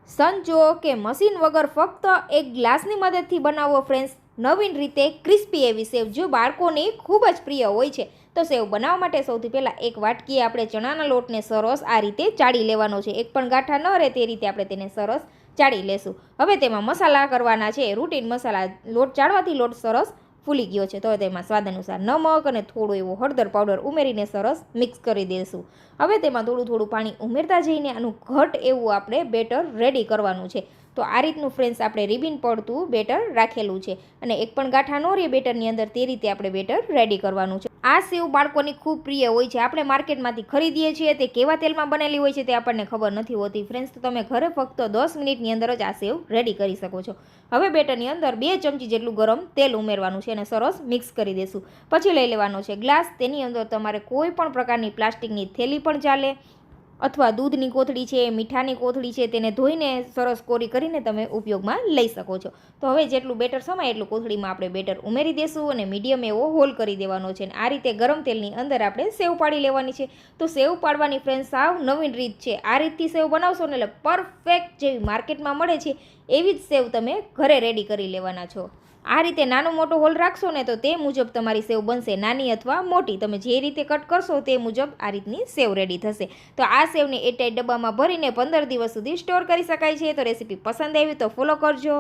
સંચો કે મશીન વગર ફક્ત એક ગ્લાસની મદદથી બનાવો ફ્રેન્ડ્સ નવીન રીતે ક્રિસ્પી એવી સેવ, જો બાળકોને ખૂબ જ પ્રિય હોય છે. તો સેવ બનાવવા માટે સૌથી પહેલાં એક વાટકીએ આપણે ચણાના લોટને સરસ આ રીતે ચાળી લેવાનો છે. એક પણ ગાંઠા ન રહે તે રીતે આપણે તેને સરસ ચાળી લેશું. હવે તેમાં મસાલા કરવાના છે, રૂટીન મસાલા. લોટ ચાળવાથી લોટ સરસ ફૂલી ગયો છે, તો તેમાં સ્વાદ અનુસાર નમક અને થોડો એવો હળદર પાવડર ઉમેરીને સરસ મિક્સ કરી દઈશું. હવે તેમાં થોડું પાણી ઉમેરતા જઈને આનું ઘટ એવું આપણે બેટર રેડી કરવાનું છે. તો આ રીતનું ફ્રેન્ડ્સ આપણે રિબિન પડતું બેટર રાખેલું છે અને એક પણ ગાંઠા ન રહે બેટરની અંદર તે રીતે આપણે બેટર રેડી કરવાનું છે. આ સેવ બાળકોની ખૂબ પ્રિય હોય છે. આપણે માર્કેટમાંથી ખરીદીએ છીએ તે કેવા તેલમાં બનેલી હોય છે તે આપણને ખબર નથી હોતી ફ્રેન્ડ્સ. તો તમે ઘરે ફક્ત 10 મિનિટની અંદર જ આ સેવ રેડી કરી શકો છો. હવે બેટરની અંદર 2 ચમચી જેટલું ગરમ તેલ ઉમેરવાનું છે અને સરસ મિક્સ કરી દેશું. પછી લઈ લેવાનો છે ગ્લાસ. તેની અંદર તમારે કોઈ પણ પ્રકારની પ્લાસ્ટિકની થેલી પણ ચાલે અથવા દૂધની કોથળી છે, મીઠાની કોથળી છે, તેને ધોઈને સરસ કોરી કરીને તમે ઉપયોગમાં લઈ શકો છો. તો હવે જેટલું બેટર સમાય એટલું કોથળીમાં આપણે બેટર ઉમેરી દેશું અને મીડિયમ એવો હોલ કરી દેવાનો છે. અને આ રીતે ગરમ તેલની અંદર આપણે સેવ પાડી લેવાની છે. તો સેવ પાડવાની ફ્રેન્ડ્સ સાવ નવીન રીત છે. આ રીતથી સેવ બનાવશો ને એટલે પરફેક્ટ જેવી માર્કેટમાં મળે છે એવી જ સેવ તમે ઘરે રેડી કરી લેવાના છો. આ રીતે નાનો મોટો હોલ રાખશો ને તો તે મુજબ તમારી સેવ બનશે, નાની અથવા મોટી. તમે જે રીતે કટ કરશો તે મુજબ આ રીતની સેવ રેડી થશે. તો આ સેવને એરટાઇટ ડબ્બામાં ભરીને 15 દિવસ સુધી સ્ટોર કરી શકાય છે. તો રેસીપી પસંદ આવી તો ફોલો કરજો.